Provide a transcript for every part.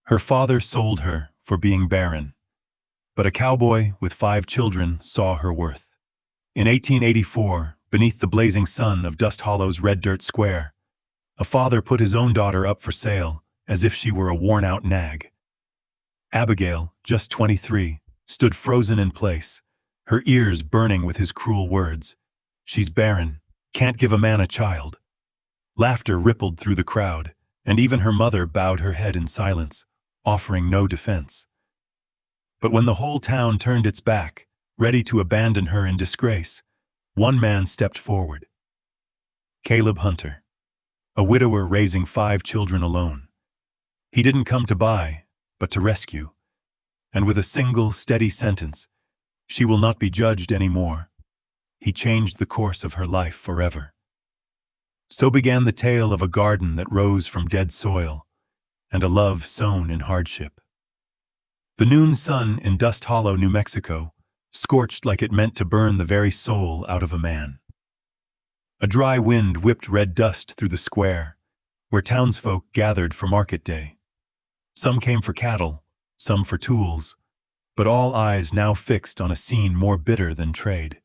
Her father sold her for being barren, but a cowboy with 5 children saw her worth. In 1884, beneath the blazing sun of Dust Hollow's red dirt square, a father put his own daughter up for sale as if she were a worn-out nag. Abigail, just 23, stood frozen in place, her ears burning with his cruel words. "She's barren, can't give a man a child." Laughter rippled through the crowd, and even her mother bowed her head in silence, offering no defense. But when the whole town turned its back, ready to abandon her in disgrace, one man stepped forward. Caleb Hunter, a widower raising 5 children alone. He didn't come to buy, but to rescue. And with a single, steady sentence, "She will not be judged anymore," he changed the course of her life forever. So began the tale of a garden that rose from dead soil, and a love sown in hardship. The noon sun in Dust Hollow, New Mexico, scorched like it meant to burn the very soul out of a man. A dry wind whipped red dust through the square, where townsfolk gathered for market day. Some came for cattle, some for tools, but all eyes now fixed on a scene more bitter than trade.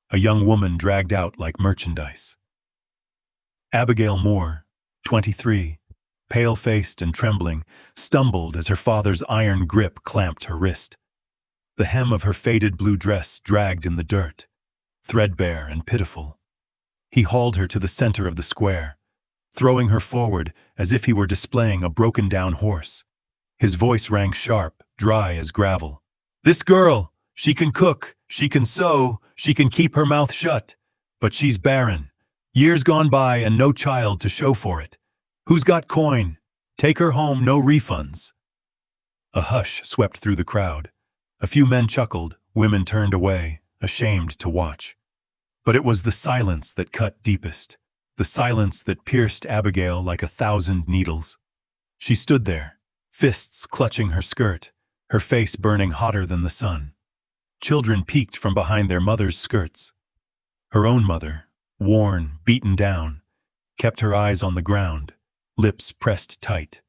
A young woman dragged out like merchandise. Abigail Moore, 23, pale-faced and trembling, stumbled as her father's iron grip clamped her wrist. The hem of her faded blue dress dragged in the dirt, threadbare and pitiful. He hauled her to the center of the square, throwing her forward as if he were displaying a broken-down horse. His voice rang sharp, dry as gravel. "This girl, she can cook, she can sew, she can keep her mouth shut, but she's barren. Years gone by and no child to show for it. Who's got coin? Take her home, no refunds." A hush swept through the crowd. A few men chuckled, women turned away, ashamed to watch. But it was the silence that cut deepest, the silence that pierced Abigail like 1,000 needles. She stood there, fists clutching her skirt, her face burning hotter than the sun. Children peeked from behind their mother's skirts. Her own mother, worn, beaten down, kept her eyes on the ground, lips pressed tight.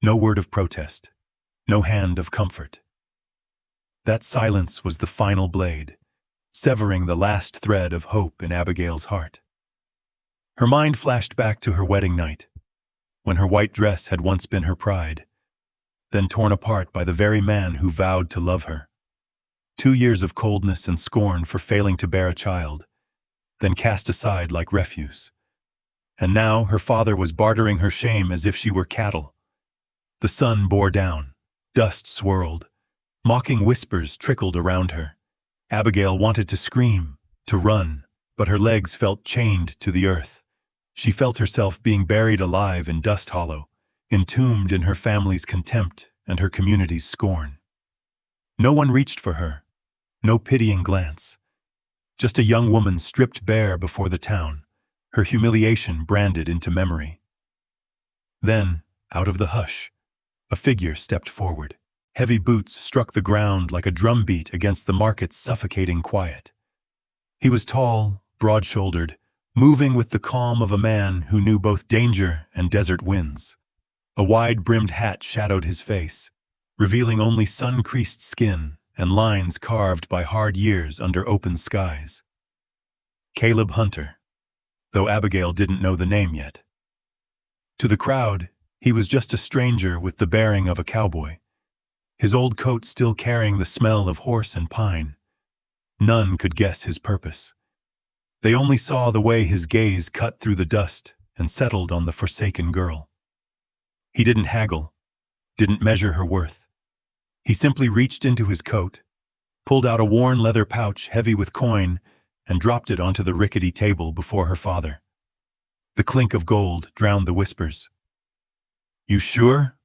No word of protest, no hand of comfort. That silence was the final blade, severing the last thread of hope in Abigail's heart. Her mind flashed back to her wedding night, when her white dress had once been her pride, then torn apart by the very man who vowed to love her. 2 years of coldness and scorn for failing to bear a child, then cast aside like refuse. And now her father was bartering her shame as if she were cattle. The sun bore down, dust swirled, mocking whispers trickled around her. Abigail wanted to scream, to run, but her legs felt chained to the earth. She felt herself being buried alive in Dust Hollow, entombed in her family's contempt and her community's scorn. No one reached for her, no pitying glance. Just a young woman stripped bare before the town, her humiliation branded into memory. Then, out of the hush, a figure stepped forward. Heavy boots struck the ground like a drumbeat against the market's suffocating quiet. He was tall, broad-shouldered, moving with the calm of a man who knew both danger and desert winds. A wide-brimmed hat shadowed his face, revealing only sun-creased skin and lines carved by hard years under open skies. Caleb Hunter, though Abigail didn't know the name yet. To the crowd, he was just a stranger with the bearing of a cowboy, his old coat still carrying the smell of horse and pine. None could guess his purpose. They only saw the way his gaze cut through the dust and settled on the forsaken girl. He didn't haggle, didn't measure her worth. He simply reached into his coat, pulled out a worn leather pouch heavy with coin, and dropped it onto the rickety table before her father. The clink of gold drowned the whispers. "You sure?"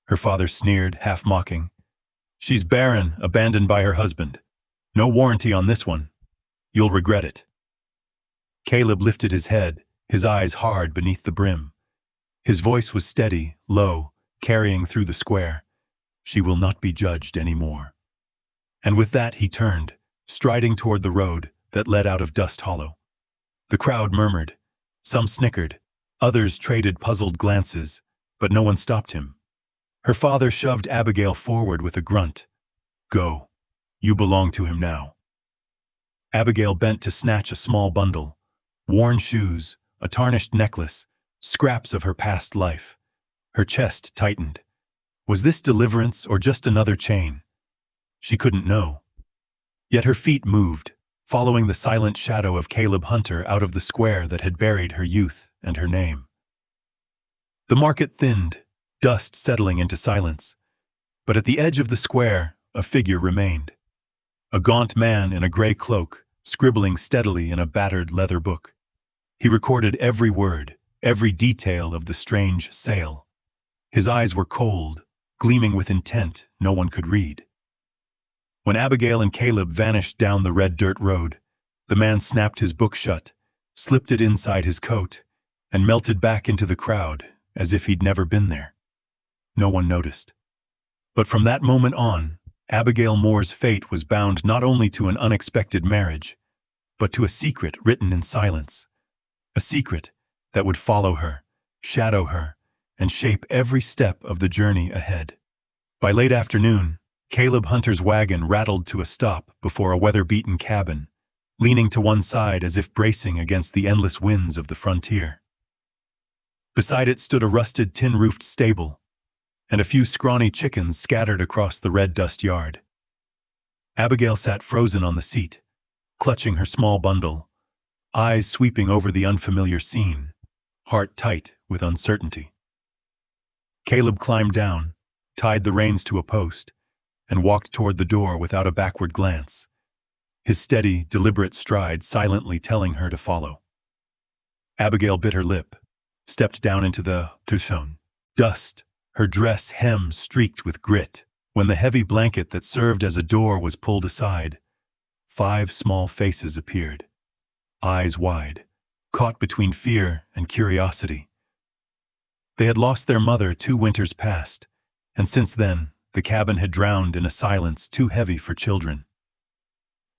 Her father sneered, half mocking. "She's barren, abandoned by her husband. No warranty on this one. You'll regret it." Caleb lifted his head, his eyes hard beneath the brim. His voice was steady, low, carrying through the square. "She will not be judged anymore." And with that he turned, striding toward the road that led out of Dust Hollow. The crowd murmured. Some snickered, others traded puzzled glances, but no one stopped him. Her father shoved Abigail forward with a grunt. "Go. You belong to him now." Abigail bent to snatch a small bundle. Worn shoes, a tarnished necklace, scraps of her past life. Her chest tightened. Was this deliverance or just another chain? She couldn't know. Yet her feet moved, following the silent shadow of Caleb Hunter out of the square that had buried her youth and her name. The market thinned, dust settling into silence. But at the edge of the square, a figure remained. A gaunt man in a gray cloak, scribbling steadily in a battered leather book. He recorded every word, every detail of the strange sale. His eyes were cold, gleaming with intent no one could read. When Abigail and Caleb vanished down the red dirt road, the man snapped his book shut, slipped it inside his coat, and melted back into the crowd as if he'd never been there. No one noticed. But from that moment on, Abigail Moore's fate was bound not only to an unexpected marriage, but to a secret written in silence. A secret that would follow her, shadow her, and shape every step of the journey ahead. By late afternoon, Caleb Hunter's wagon rattled to a stop before a weather-beaten cabin, leaning to one side as if bracing against the endless winds of the frontier. Beside it stood a rusted tin-roofed stable, and a few scrawny chickens scattered across the red dust yard. Abigail sat frozen on the seat, clutching her small bundle, eyes sweeping over the unfamiliar scene, heart tight with uncertainty. Caleb climbed down, tied the reins to a post, and walked toward the door without a backward glance, his steady, deliberate stride silently telling her to follow. Abigail bit her lip, stepped down into the dust, her dress hem streaked with grit. When the heavy blanket that served as a door was pulled aside, 5 small faces appeared, eyes wide, caught between fear and curiosity. They had lost their mother 2 winters past, and since then, the cabin had drowned in a silence too heavy for children.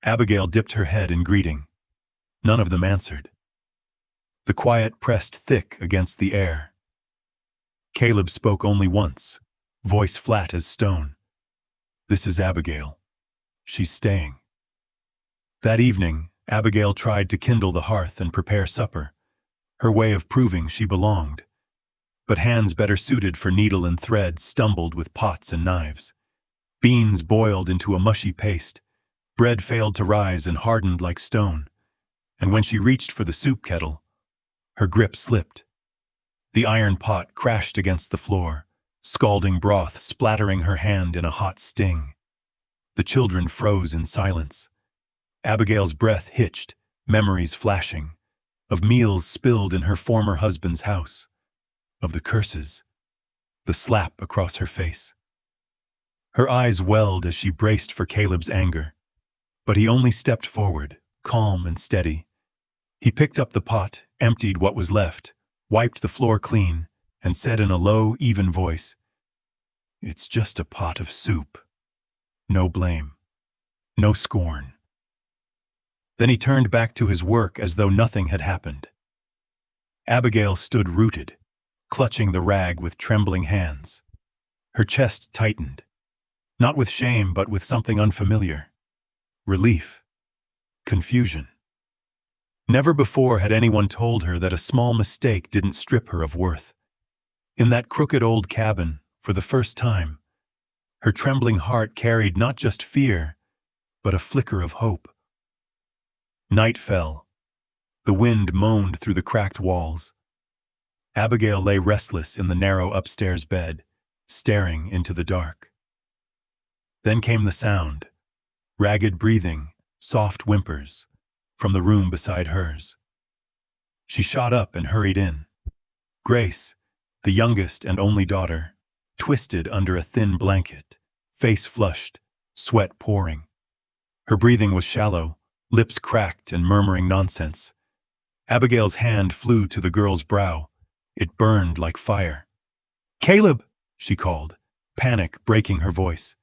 Abigail dipped her head in greeting. None of them answered. The quiet pressed thick against the air. Caleb spoke only once, voice flat as stone. "This is Abigail. She's staying." That evening, Abigail tried to kindle the hearth and prepare supper, her way of proving she belonged. But hands better suited for needle and thread stumbled with pots and knives. Beans boiled into a mushy paste, bread failed to rise and hardened like stone, and when she reached for the soup kettle, her grip slipped. The iron pot crashed against the floor, scalding broth splattering her hand in a hot sting. The children froze in silence. Abigail's breath hitched, memories flashing, of meals spilled in her former husband's house, of the curses, the slap across her face. Her eyes welled as she braced for Caleb's anger, but he only stepped forward, calm and steady. He picked up the pot, emptied what was left, wiped the floor clean, and said in a low, even voice, "It's just a pot of soup. No blame. No scorn." Then he turned back to his work as though nothing had happened. Abigail stood rooted, clutching the rag with trembling hands. Her chest tightened, not with shame but with something unfamiliar. Relief. Confusion. Never before had anyone told her that a small mistake didn't strip her of worth. In that crooked old cabin, for the first time, her trembling heart carried not just fear, but a flicker of hope. Night fell. The wind moaned through the cracked walls. Abigail lay restless in the narrow upstairs bed, staring into the dark. Then came the sound, ragged breathing, soft whimpers, from the room beside hers. She shot up and hurried in. Grace, the youngest and only daughter, twisted under a thin blanket, face flushed, sweat pouring. Her breathing was shallow, lips cracked and murmuring nonsense. Abigail's hand flew to the girl's brow. It burned like fire. "Caleb!" she called, panic breaking her voice.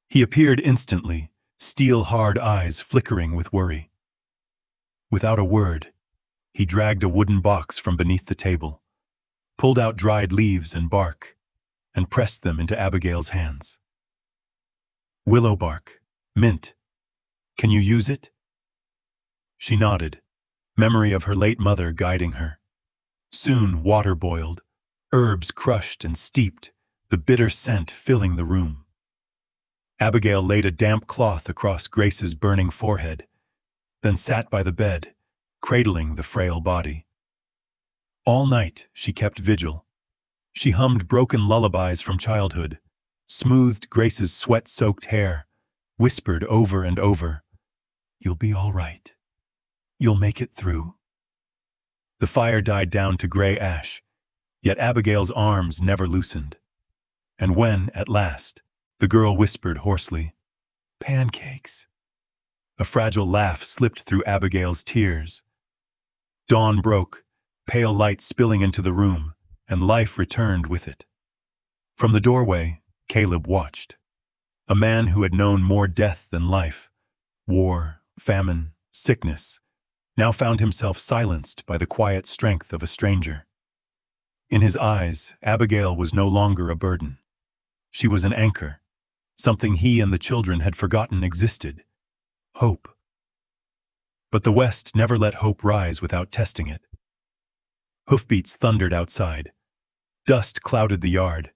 He appeared instantly, steel-hard eyes flickering with worry. Without a word, he dragged a wooden box from beneath the table, pulled out dried leaves and bark, and pressed them into Abigail's hands. "Willow bark. Mint. Can you use it?" She nodded, memory of her late mother guiding her. Soon water boiled, herbs crushed and steeped, the bitter scent filling the room. Abigail laid a damp cloth across Grace's burning forehead, then sat by the bed, cradling the frail body. All night she kept vigil. She hummed broken lullabies from childhood, smoothed Grace's sweat-soaked hair, whispered over and over, "You'll be all right. You'll make it through." The fire died down to gray ash, yet Abigail's arms never loosened. And when, at last, the girl whispered hoarsely, "Pancakes," a fragile laugh slipped through Abigail's tears. Dawn broke, pale light spilling into the room, and life returned with it. From the doorway, Caleb watched. A man who had known more death than life, war, famine, sickness, now found himself silenced by the quiet strength of a stranger. In his eyes, Abigail was no longer a burden. She was an anchor, something he and the children had forgotten existed. Hope. But the West never let hope rise without testing it. Hoofbeats thundered outside. Dust clouded the yard.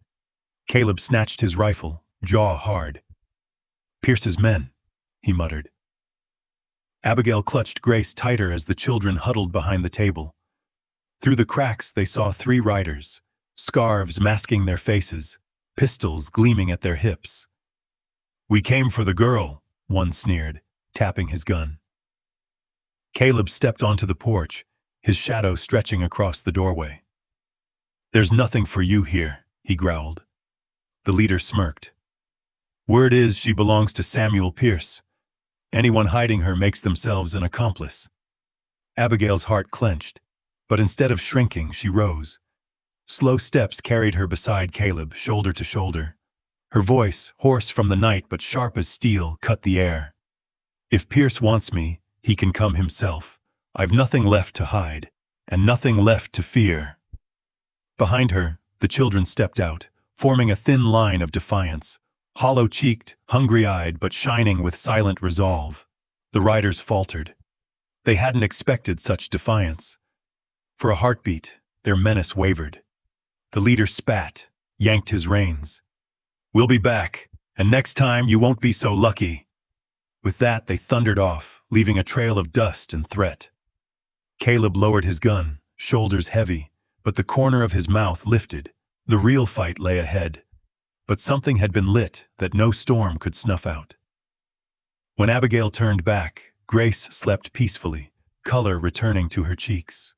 Caleb snatched his rifle, jaw hard. "Pierce's men," he muttered. Abigail clutched Grace tighter as the children huddled behind the table. Through the cracks they saw 3 riders, scarves masking their faces, pistols gleaming at their hips. "We came for the girl," one sneered, tapping his gun. Caleb stepped onto the porch, his shadow stretching across the doorway. "There's nothing for you here," he growled. The leader smirked. "Word is she belongs to Samuel Pierce. Anyone hiding her makes themselves an accomplice." Abigail's heart clenched, but instead of shrinking, she rose. Slow steps carried her beside Caleb, shoulder to shoulder. Her voice, hoarse from the night but sharp as steel, cut the air. "If Pierce wants me, he can come himself. I've nothing left to hide, and nothing left to fear." Behind her, the children stepped out, forming a thin line of defiance. Hollow-cheeked, hungry-eyed, but shining with silent resolve. The riders faltered. They hadn't expected such defiance. For a heartbeat, their menace wavered. The leader spat, yanked his reins. "We'll be back, and next time you won't be so lucky." With that, they thundered off, leaving a trail of dust and threat. Caleb lowered his gun, shoulders heavy, but the corner of his mouth lifted. The real fight lay ahead. But something had been lit that no storm could snuff out. When Abigail turned back, Grace slept peacefully, color returning to her cheeks.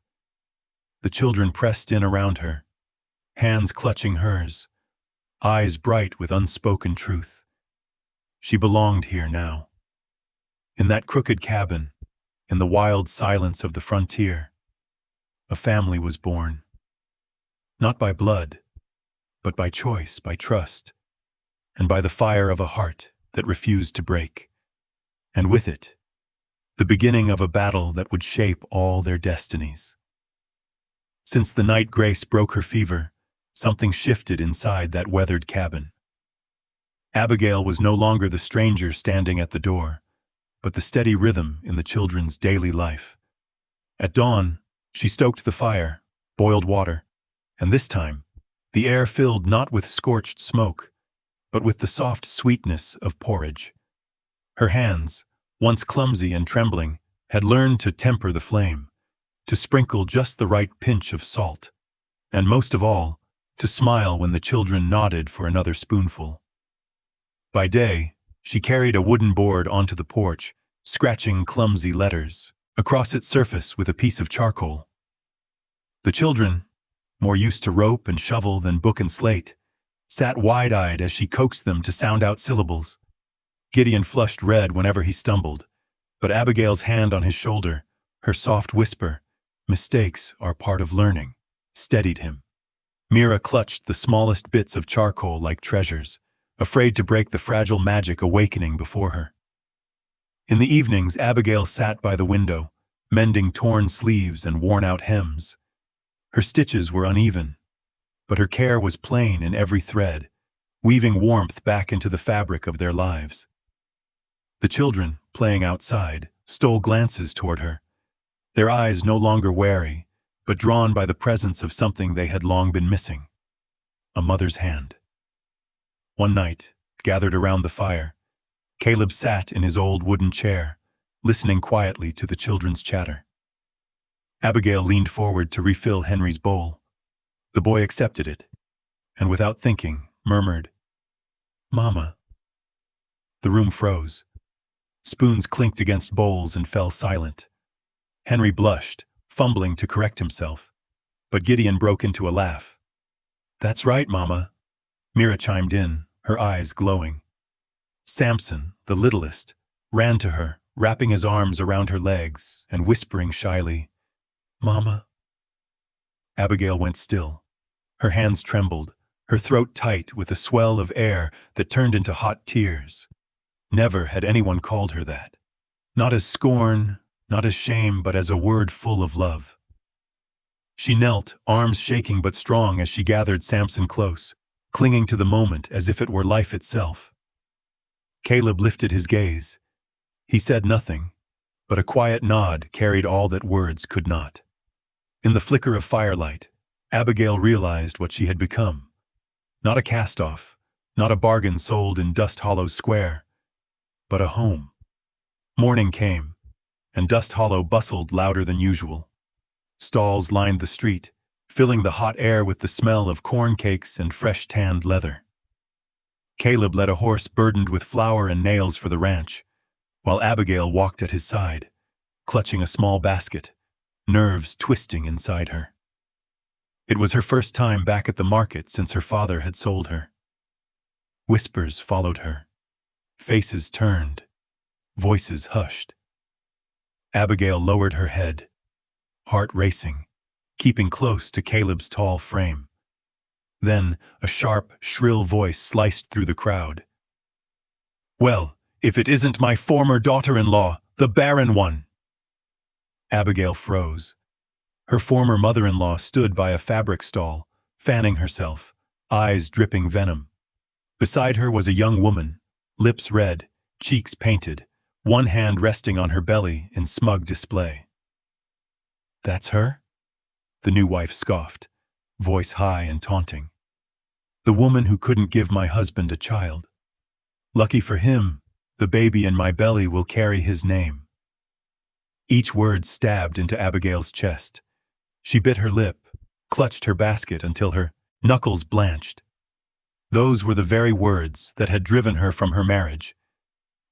The children pressed in around her, hands clutching hers, eyes bright with unspoken truth. She belonged here now. In that crooked cabin, in the wild silence of the frontier, a family was born. Not by blood, but by choice, by trust, and by the fire of a heart that refused to break. And with it, the beginning of a battle that would shape all their destinies. Since the night Grace broke her fever, something shifted inside that weathered cabin. Abigail was no longer the stranger standing at the door, but the steady rhythm in the children's daily life. At dawn, she stoked the fire, boiled water, and this time, the air filled not with scorched smoke, but with the soft sweetness of porridge. Her hands, once clumsy and trembling, had learned to temper the flame, to sprinkle just the right pinch of salt, and most of all, to smile when the children nodded for another spoonful. By day, she carried a wooden board onto the porch, scratching clumsy letters across its surface with a piece of charcoal. The children, more used to rope and shovel than book and slate, sat wide-eyed as she coaxed them to sound out syllables. Gideon flushed red whenever he stumbled, but Abigail's hand on his shoulder, her soft whisper, "Mistakes are part of learning," steadied him. Mira clutched the smallest bits of charcoal like treasures, afraid to break the fragile magic awakening before her. In the evenings, Abigail sat by the window, mending torn sleeves and worn-out hems. Her stitches were uneven, but her care was plain in every thread, weaving warmth back into the fabric of their lives. The children, playing outside, stole glances toward her, their eyes no longer wary, but drawn by the presence of something they had long been missing: a mother's hand. One night, gathered around the fire, Caleb sat in his old wooden chair, listening quietly to the children's chatter. Abigail leaned forward to refill Henry's bowl. The boy accepted it, and without thinking, murmured, "Mama." The room froze. Spoons clinked against bowls and fell silent. Henry blushed, fumbling to correct himself, but Gideon broke into a laugh. "That's right, Mama," Mira chimed in, her eyes glowing. Samson, the littlest, ran to her, wrapping his arms around her legs and whispering shyly, "Mama." Abigail went still. Her hands trembled, her throat tight with a swell of air that turned into hot tears. Never had anyone called her that. Not as scorn, not as shame, but as a word full of love. She knelt, arms shaking but strong as she gathered Samson close, clinging to the moment as if it were life itself. Caleb lifted his gaze. He said nothing, but a quiet nod carried all that words could not. In the flicker of firelight, Abigail realized what she had become. Not a cast-off, not a bargain sold in Dust Hollow Square, but a home. Morning came, and Dust Hollow bustled louder than usual. Stalls lined the street, filling the hot air with the smell of corn cakes and fresh tanned leather. Caleb led a horse burdened with flour and nails for the ranch, while Abigail walked at his side, clutching a small basket, nerves twisting inside her. It was her first time back at the market since her father had sold her. Whispers followed her. Faces turned. Voices hushed. Abigail lowered her head, heart racing, keeping close to Caleb's tall frame. Then a sharp, shrill voice sliced through the crowd. "Well, if it isn't my former daughter-in-law, the Barren one!" Abigail froze. Her former mother-in-law stood by a fabric stall, fanning herself, eyes dripping venom. Beside her was a young woman, lips red, cheeks painted, one hand resting on her belly in smug display. "That's her?" The new wife scoffed, voice high and taunting. "The woman who couldn't give my husband a child. Lucky for him, the baby in my belly will carry his name." Each word stabbed into Abigail's chest. She bit her lip, clutched her basket until her knuckles blanched. Those were the very words that had driven her from her marriage,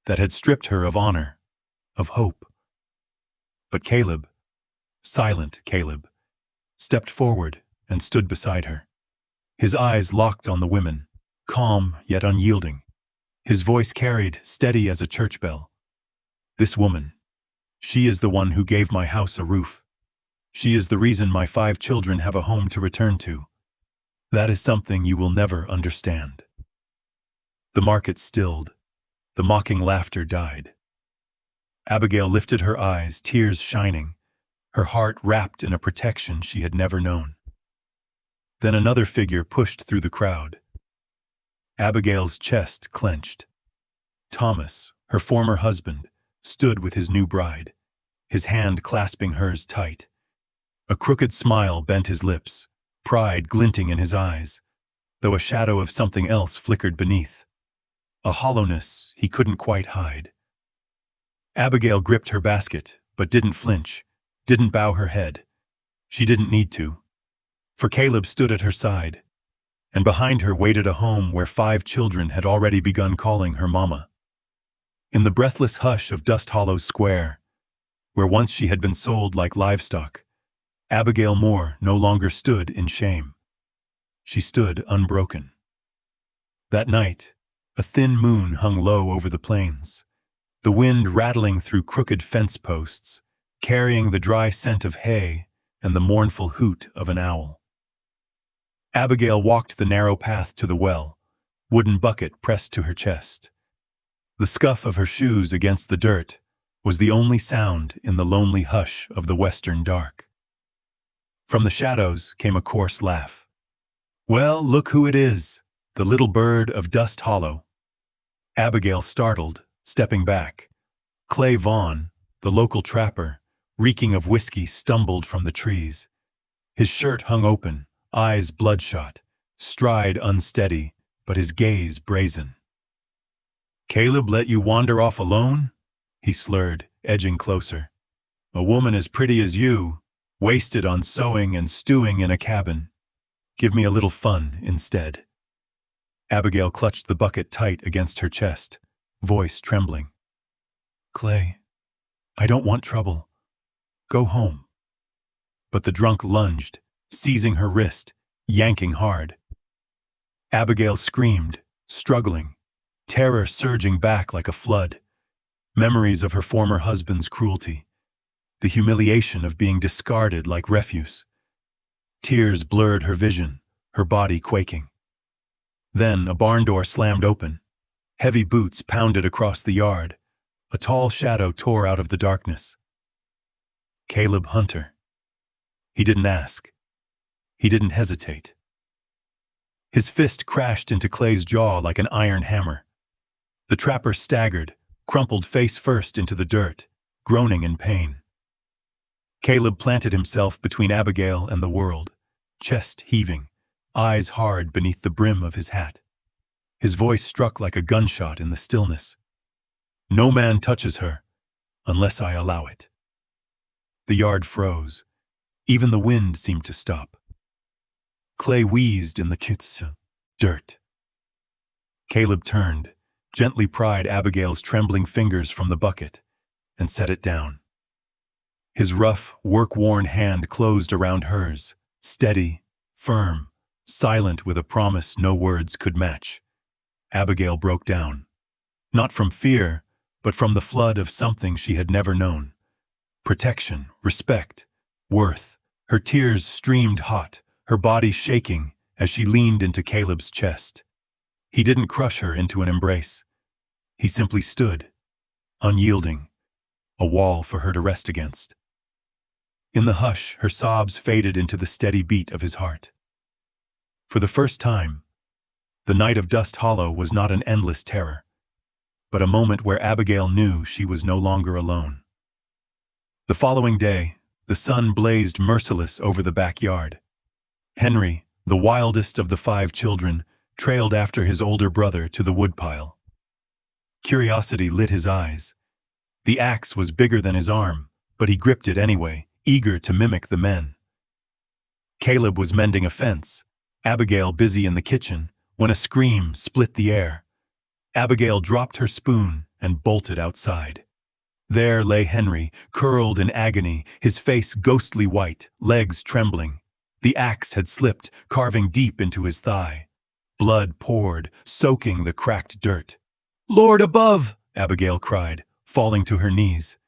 that had stripped her of honor, of hope. But Caleb, silent Caleb, stepped forward and stood beside her. His eyes locked on the women, calm yet unyielding. His voice carried, steady as a church bell. "This woman, she is the one who gave my house a roof. She is the reason my 5 children have a home to return to. That is something you will never understand." The market stilled. The mocking laughter died. Abigail lifted her eyes, tears shining, her heart wrapped in a protection she had never known. Then another figure pushed through the crowd. Abigail's chest clenched. Thomas, her former husband, stood with his new bride, his hand clasping hers tight. A crooked smile bent his lips, pride glinting in his eyes, though a shadow of something else flickered beneath. A hollowness he couldn't quite hide. Abigail gripped her basket, but didn't flinch, didn't bow her head. She didn't need to. For Caleb stood at her side, and behind her waited a home where 5 children had already begun calling her mama. In the breathless hush of Dust Hollow Square, where once she had been sold like livestock, Abigail Moore no longer stood in shame. She stood unbroken. That night, a thin moon hung low over the plains, the wind rattling through crooked fence posts, carrying the dry scent of hay and the mournful hoot of an owl. Abigail walked the narrow path to the well, wooden bucket pressed to her chest. The scuff of her shoes against the dirt was the only sound in the lonely hush of the western dark. From the shadows came a coarse laugh. Well, look who it is, the little bird of Dust Hollow. Abigail startled, stepping back. Clay Vaughn, the local trapper, reeking of whiskey, stumbled from the trees. His shirt hung open, eyes bloodshot, stride unsteady, but his gaze brazen. "Caleb let you wander off alone?" he slurred, edging closer. "A woman as pretty as you, wasted on sewing and stewing in a cabin. Give me a little fun instead." Abigail clutched the bucket tight against her chest, voice trembling. "Clay, I don't want trouble. Go home." But the drunk lunged, seizing her wrist, yanking hard. Abigail screamed, struggling, terror surging back like a flood. Memories of her former husband's cruelty, the humiliation of being discarded like refuse. Tears blurred her vision, her body quaking. Then a barn door slammed open. Heavy boots pounded across the yard. A tall shadow tore out of the darkness. Caleb Hunter. He didn't ask. He didn't hesitate. His fist crashed into Clay's jaw like an iron hammer. The trapper staggered, crumpled face first into the dirt, groaning in pain. Caleb planted himself between Abigail and the world, chest heaving, eyes hard beneath the brim of his hat. His voice struck like a gunshot in the stillness. "No man touches her, unless I allow it." The yard froze. Even the wind seemed to stop. Clay wheezed in the dirt. Caleb turned, gently pried Abigail's trembling fingers from the bucket, and set it down. His rough, work-worn hand closed around hers, steady, firm, silent with a promise no words could match. Abigail broke down. Not from fear, but from the flood of something she had never known. Protection, respect, worth. Her tears streamed hot, her body shaking as she leaned into Caleb's chest. He didn't crush her into an embrace. He simply stood, unyielding, a wall for her to rest against. In the hush, her sobs faded into the steady beat of his heart. For the first time, the night of Dust Hollow was not an endless terror, but a moment where Abigail knew she was no longer alone. The following day, the sun blazed merciless over the backyard. Henry, the wildest of the 5 children, trailed after his older brother to the woodpile. Curiosity lit his eyes. The axe was bigger than his arm, but he gripped it anyway, eager to mimic the men. Caleb was mending a fence, Abigail busy in the kitchen, when a scream split the air. Abigail dropped her spoon and bolted outside. There lay Henry, curled in agony, his face ghostly white, legs trembling. The axe had slipped, carving deep into his thigh. Blood poured, soaking the cracked dirt. "Lord above!" Abigail cried, falling to her knees.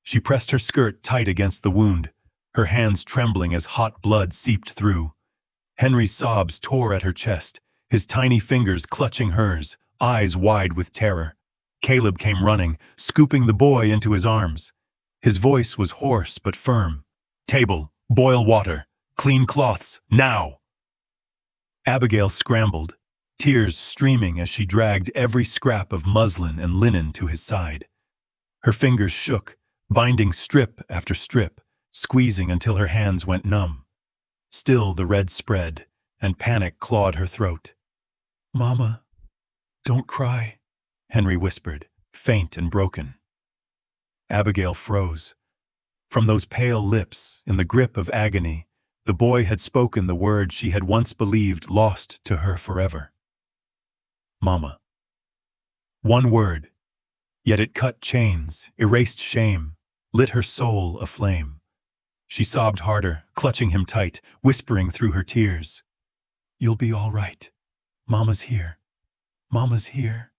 She pressed her skirt tight against the wound, her hands trembling as hot blood seeped through. Henry's sobs tore at her chest, his tiny fingers clutching hers, eyes wide with terror. Caleb came running, scooping the boy into his arms. His voice was hoarse but firm. "Table, boil water, clean cloths, now!" Abigail scrambled, tears streaming as she dragged every scrap of muslin and linen to his side. Her fingers shook, binding strip after strip, squeezing until her hands went numb. Still the red spread, and panic clawed her throat. "Mama, don't cry," Henry whispered, faint and broken. Abigail froze. From those pale lips, in the grip of agony, the boy had spoken the word she had once believed lost to her forever. Mama. One word, yet it cut chains, erased shame, lit her soul aflame. She sobbed harder, clutching him tight, whispering through her tears. "You'll be all right. Mama's here. Mama's here."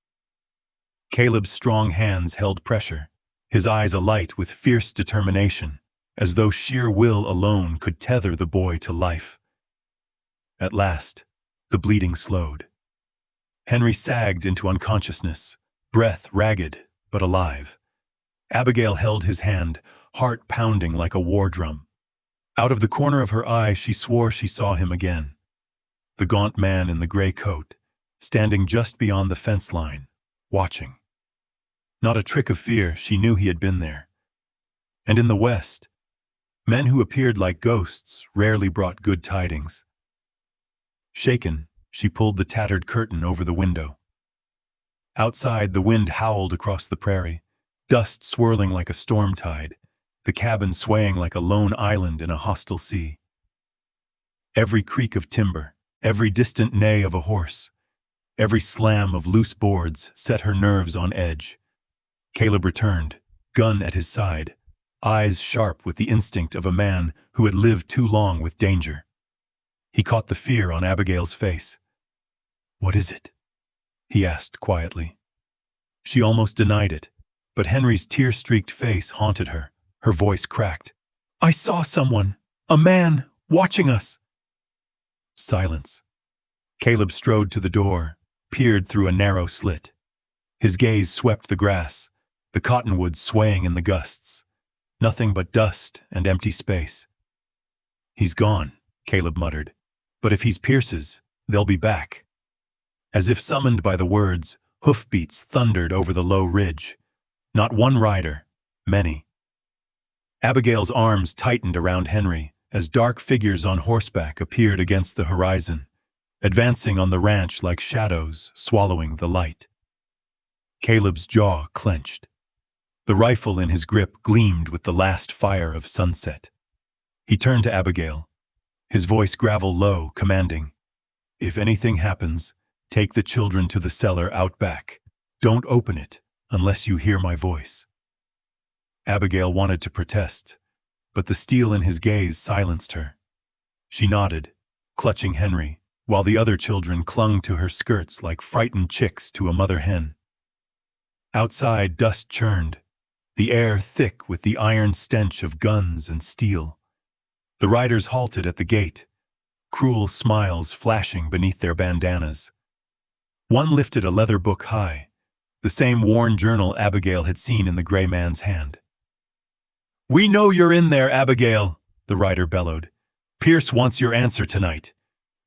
Caleb's strong hands held pressure, his eyes alight with fierce determination, as though sheer will alone could tether the boy to life. At last, the bleeding slowed. Henry sagged into unconsciousness, breath ragged but alive. Abigail held his hand, heart pounding like a war drum. Out of the corner of her eye she swore she saw him again. the gaunt man in the gray coat, standing just beyond the fence line, watching. Not a trick of fear, she knew he had been there. And in the West, men who appeared like ghosts rarely brought good tidings. Shaken, she pulled the tattered curtain over the window. Outside, the wind howled across the prairie, dust swirling like a storm tide, the cabin swaying like a lone island in a hostile sea. Every creak of timber, every distant neigh of a horse, every slam of loose boards set her nerves on edge. Caleb returned, gun at his side, eyes sharp with the instinct of a man who had lived too long with danger. He caught the fear on Abigail's face. "What is it?" he asked quietly. She almost denied it, but Henry's tear-streaked face haunted her. Her voice cracked. "I saw someone, a man, watching us." Silence. Caleb strode to the door, peered through a narrow slit. His gaze swept the grass, the cottonwoods swaying in the gusts. Nothing but dust and empty space. "He's gone," Caleb muttered. "But if he's Pierce's, they'll be back." As if summoned by the words, hoofbeats thundered over the low ridge. Not one rider, many. Abigail's arms tightened around Henry as dark figures on horseback appeared against the horizon, advancing on the ranch like shadows swallowing the light. Caleb's jaw clenched. The rifle in his grip gleamed with the last fire of sunset. He turned to Abigail, his voice gravel low, commanding, "If anything happens, take the children to the cellar out back. Don't open it unless you hear my voice." Abigail wanted to protest, but the steel in his gaze silenced her. She nodded, clutching Henry, while the other children clung to her skirts like frightened chicks to a mother hen. Outside, dust churned, the air thick with the iron stench of guns and steel. The riders halted at the gate, cruel smiles flashing beneath their bandanas. One lifted a leather book high, the same worn journal Abigail had seen in the gray man's hand. "We know you're in there, Abigail," the rider bellowed. "Pierce wants your answer tonight.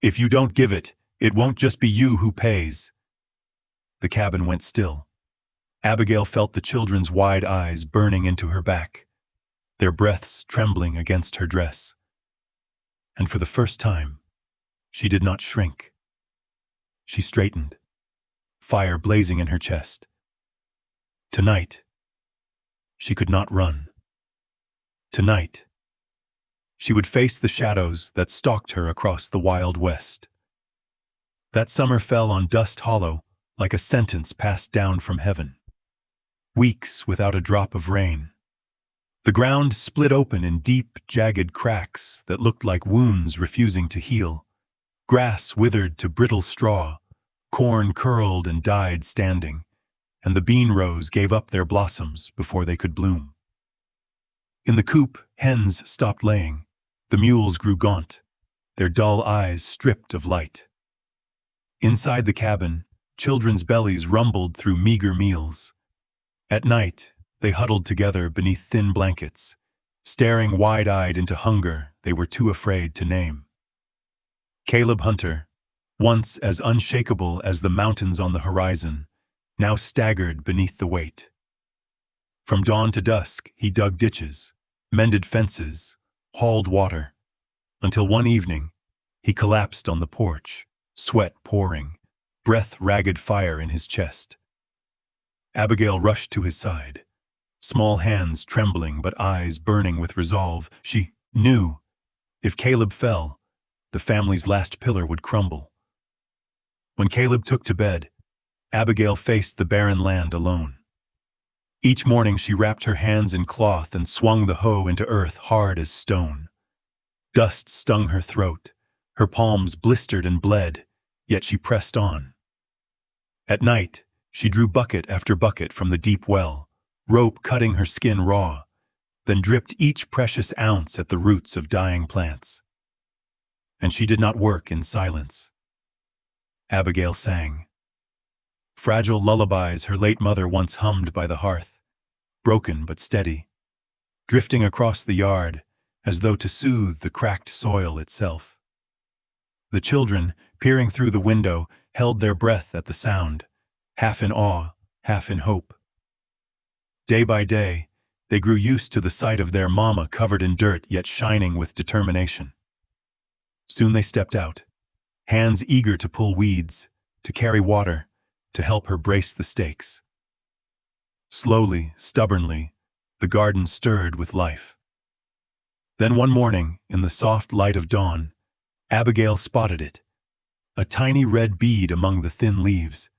If you don't give it, it won't just be you who pays." The cabin went still. Abigail felt the children's wide eyes burning into her back, their breaths trembling against her dress. And for the first time, she did not shrink. She straightened, fire blazing in her chest. Tonight, she could not run. Tonight, she would face the shadows that stalked her across the wild west. That summer fell on Dust Hollow like a sentence passed down from heaven. Weeks without a drop of rain. The ground split open in deep, jagged cracks that looked like wounds refusing to heal. Grass withered to brittle straw, corn curled and died standing, and the bean rows gave up their blossoms before they could bloom. In the coop, hens stopped laying. The mules grew gaunt, their dull eyes stripped of light. Inside the cabin, children's bellies rumbled through meager meals. At night, they huddled together beneath thin blankets, staring wide-eyed into hunger they were too afraid to name. Caleb Hunter, once as unshakable as the mountains on the horizon, now staggered beneath the weight. From dawn to dusk, he dug ditches, mended fences, hauled water, until one evening, he collapsed on the porch, sweat pouring, breath-ragged fire in his chest. Abigail rushed to his side, small hands trembling but eyes burning with resolve. She knew, if Caleb fell, the family's last pillar would crumble. When Caleb took to bed, Abigail faced the barren land alone. Each morning she wrapped her hands in cloth and swung the hoe into earth hard as stone. Dust stung her throat, her palms blistered and bled, yet she pressed on. At night, she drew bucket after bucket from the deep well, rope cutting her skin raw, then dripped each precious ounce at the roots of dying plants. And she did not work in silence. Abigail sang. Fragile lullabies her late mother once hummed by the hearth, broken but steady, drifting across the yard as though to soothe the cracked soil itself. The children, peering through the window, held their breath at the sound, half in awe, half in hope. Day by day, they grew used to the sight of their mama covered in dirt yet shining with determination. Soon they stepped out, hands eager to pull weeds, to carry water, to help her brace the stakes. Slowly, stubbornly, the garden stirred with life. Then one morning, in the soft light of dawn, Abigail spotted it, a tiny red bead among the thin leaves,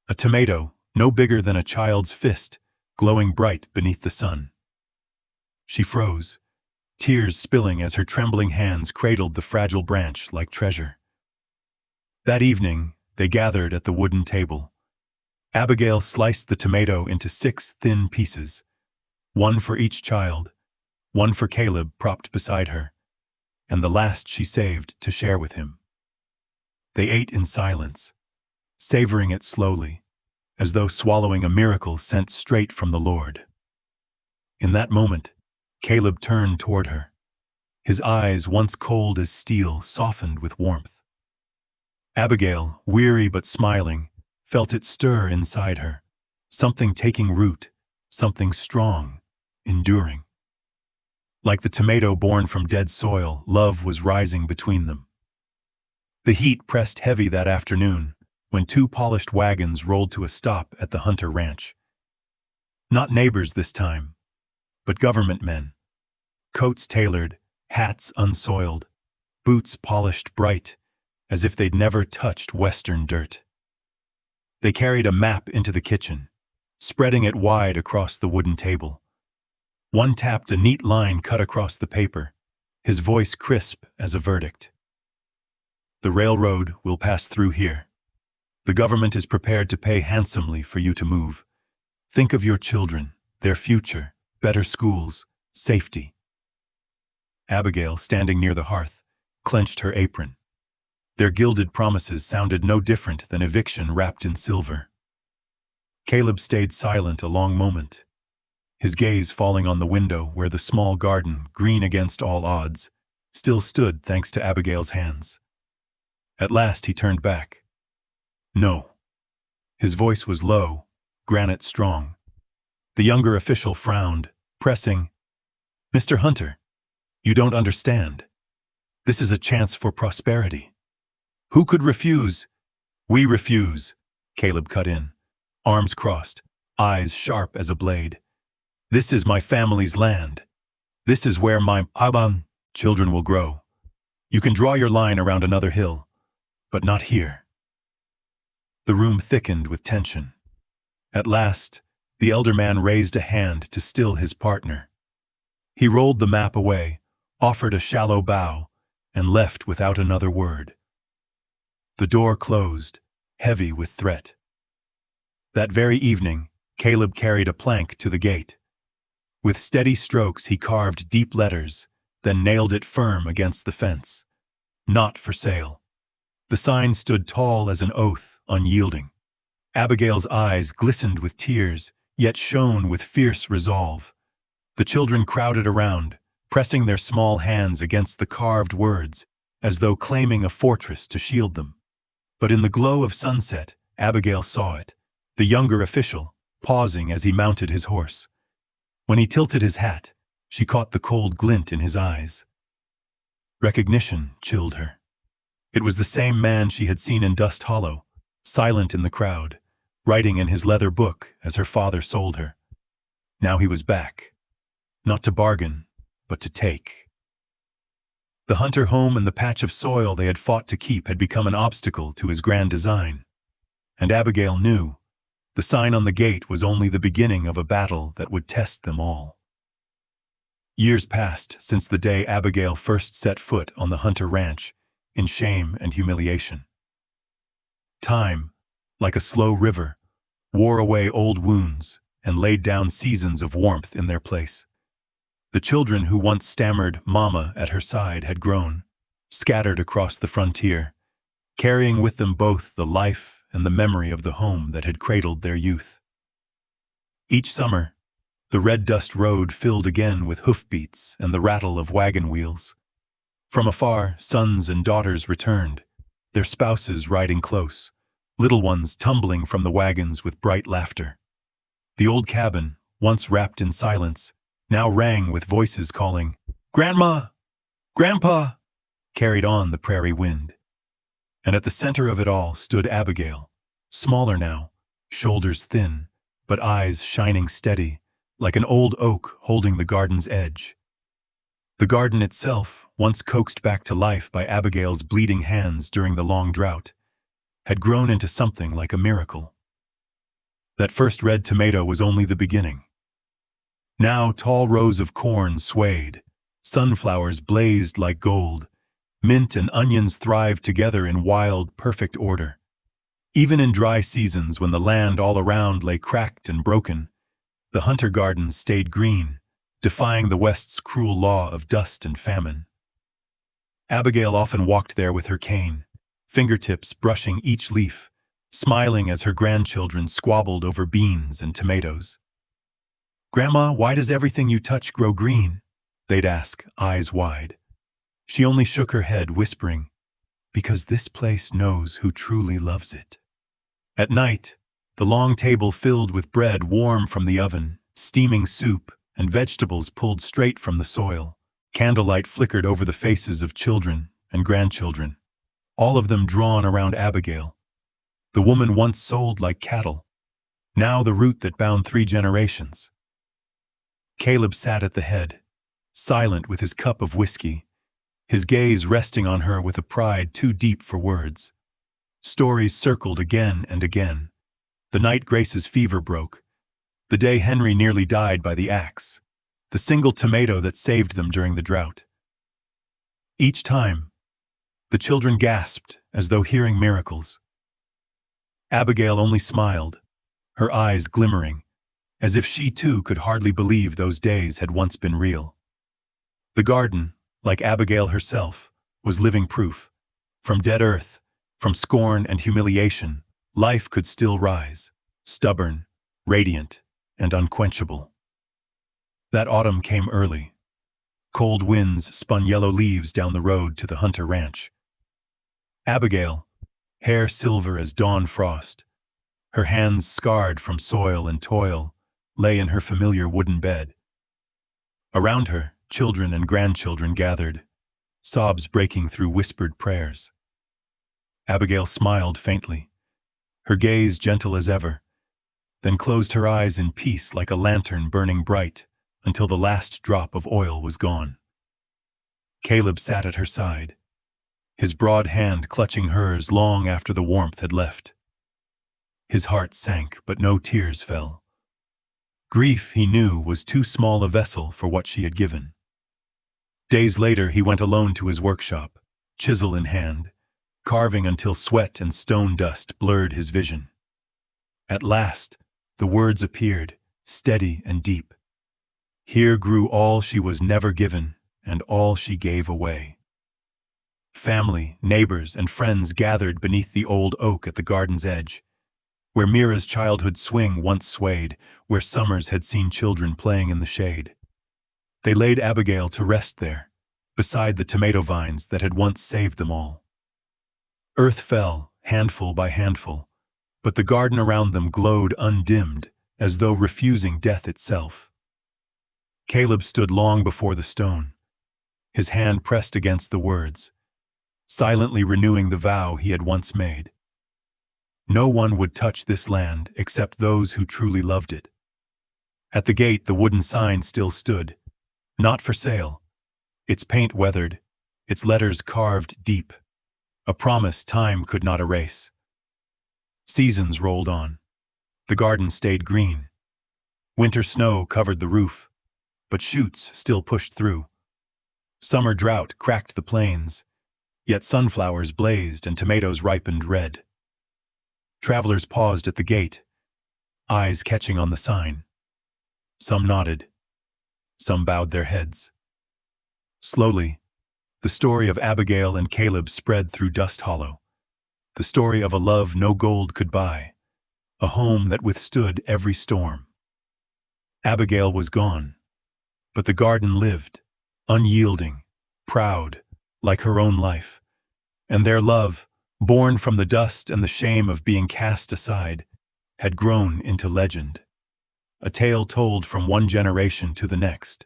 a tomato no bigger than a child's fist, glowing bright beneath the sun. She froze, tears spilling as her trembling hands cradled the fragile branch like treasure. That evening, they gathered at the wooden table. Abigail sliced the tomato into 6 thin pieces, one for each child, one for Caleb propped beside her, and the last she saved to share with him. They ate in silence, savoring it slowly, as though swallowing a miracle sent straight from the Lord. In that moment, Caleb turned toward her. His eyes, once cold as steel, softened with warmth. Abigail, weary but smiling, felt it stir inside her, something taking root, something strong, enduring. Like the tomato born from dead soil, love was rising between them. The heat pressed heavy that afternoon, when 2 polished wagons rolled to a stop at the Hunter Ranch. Not neighbors this time, but government men. Coats tailored, hats unsoiled, boots polished bright, as if they'd never touched Western dirt. They carried a map into the kitchen, spreading it wide across the wooden table. One tapped a neat line cut across the paper, his voice crisp as a verdict. The railroad will pass through here. The government is prepared to pay handsomely for you to move. Think of your children, their future, better schools, safety. Abigail, standing near the hearth, clenched her apron. Their gilded promises sounded no different than eviction wrapped in silver. Caleb stayed silent a long moment, his gaze falling on the window where the small garden, green against all odds, still stood thanks to Abigail's hands. At last he turned back. No. His voice was low, granite strong. The younger official frowned, pressing, "Mr. Hunter, you don't understand. This is a chance for prosperity. Who could refuse?" "We refuse," Caleb cut in, arms crossed, eyes sharp as a blade. "This is my family's land. This is where my children will grow. You can draw your line around another hill, but not here." The room thickened with tension. At last, the elder man raised a hand to still his partner. He rolled the map away, offered a shallow bow, and left without another word. The door closed, heavy with threat. That very evening, Caleb carried a plank to the gate. With steady strokes he carved deep letters, then nailed it firm against the fence. Not for sale. The sign stood tall as an oath, unyielding. Abigail's eyes glistened with tears, yet shone with fierce resolve. The children crowded around, pressing their small hands against the carved words, as though claiming a fortress to shield them. But in the glow of sunset, Abigail saw it, the younger official, pausing as he mounted his horse. When he tilted his hat, she caught the cold glint in his eyes. Recognition chilled her. It was the same man she had seen in Dust Hollow, silent in the crowd, writing in his leather book as her father sold her. Now he was back, not to bargain, but to take. The Hunter home and the patch of soil they had fought to keep had become an obstacle to his grand design. And Abigail knew the sign on the gate was only the beginning of a battle that would test them all. Years passed since the day Abigail first set foot on the Hunter ranch, in shame and humiliation. Time, like a slow river, wore away old wounds and laid down seasons of warmth in their place. The children who once stammered "Mama" at her side had grown, scattered across the frontier, carrying with them both the life and the memory of the home that had cradled their youth. Each summer, the red dust road filled again with hoofbeats and the rattle of wagon wheels. From afar, sons and daughters returned, their spouses riding close, little ones tumbling from the wagons with bright laughter. The old cabin, once wrapped in silence, now rang with voices calling, "Grandma! Grandpa!" carried on the prairie wind. And at the center of it all stood Abigail, smaller now, shoulders thin, but eyes shining steady, like an old oak holding the garden's edge. The garden itself, once coaxed back to life by Abigail's bleeding hands during the long drought, had grown into something like a miracle. That first red tomato was only the beginning. Now tall rows of corn swayed, sunflowers blazed like gold, mint and onions thrived together in wild, perfect order. Even in dry seasons when the land all around lay cracked and broken, the hunter garden stayed green, defying the West's cruel law of dust and famine. Abigail often walked there with her cane, fingertips brushing each leaf, smiling as her grandchildren squabbled over beans and tomatoes. "Grandma, why does everything you touch grow green?" they'd ask, eyes wide. She only shook her head, whispering, "Because this place knows who truly loves it." At night, the long table filled with bread warm from the oven, steaming soup, and vegetables pulled straight from the soil. Candlelight flickered over the faces of children and grandchildren, all of them drawn around Abigail, the woman once sold like cattle, now the root that bound 3 generations. Caleb sat at the head, silent with his cup of whiskey, his gaze resting on her with a pride too deep for words. Stories circled again and again. The night Grace's fever broke, the day Henry nearly died by the axe, the single tomato that saved them during the drought. Each time, the children gasped as though hearing miracles. Abigail only smiled, her eyes glimmering, as if she too could hardly believe those days had once been real. The garden, like Abigail herself, was living proof. From dead earth, from scorn and humiliation, life could still rise, stubborn, radiant, and unquenchable. That autumn came early. Cold winds spun yellow leaves down the road to the Hunter ranch. Abigail, hair silver as dawn frost, her hands scarred from soil and toil, lay in her familiar wooden bed. Around her, children and grandchildren gathered, sobs breaking through whispered prayers. Abigail smiled faintly, her gaze gentle as ever, then closed her eyes in peace like a lantern burning bright until the last drop of oil was gone. Caleb sat at her side, his broad hand clutching hers long after the warmth had left. His heart sank, but no tears fell. Grief, he knew, was too small a vessel for what she had given. Days later, he went alone to his workshop, chisel in hand, carving until sweat and stone dust blurred his vision. At last, the words appeared, steady and deep. Here grew all she was never given, and all she gave away. Family, neighbors, and friends gathered beneath the old oak at the garden's edge, where Mira's childhood swing once swayed, where summers had seen children playing in the shade. They laid Abigail to rest there, beside the tomato vines that had once saved them all. Earth fell, handful by handful, but the garden around them glowed undimmed, as though refusing death itself. Caleb stood long before the stone, his hand pressed against the words, silently renewing the vow he had once made. No one would touch this land except those who truly loved it. At the gate, the wooden sign still stood, not for sale, its paint weathered, its letters carved deep, a promise time could not erase. Seasons rolled on. The garden stayed green. Winter snow covered the roof, but shoots still pushed through. Summer drought cracked the plains, yet sunflowers blazed and tomatoes ripened red. Travelers paused at the gate, eyes catching on the sign. Some nodded, some bowed their heads. Slowly, the story of Abigail and Caleb spread through Dust Hollow, the story of a love no gold could buy, a home that withstood every storm. Abigail was gone, but the garden lived, unyielding, proud, like her own life, and their love, born from the dust and the shame of being cast aside, had grown into legend, a tale told from one generation to the next.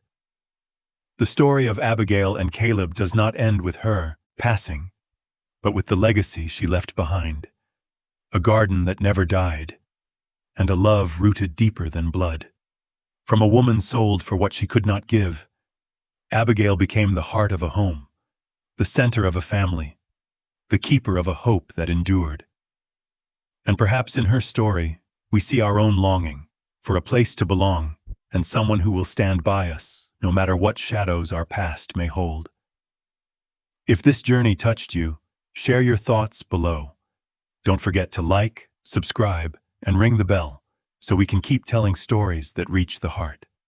The story of Abigail and Caleb does not end with her passing, but with the legacy she left behind, a garden that never died, and a love rooted deeper than blood. From a woman sold for what she could not give, Abigail became the heart of a home, the center of a family, the keeper of a hope that endured. And perhaps in her story, we see our own longing for a place to belong and someone who will stand by us, no matter what shadows our past may hold. If this journey touched you, share your thoughts below. Don't forget to like, subscribe, and ring the bell so we can keep telling stories that reach the heart.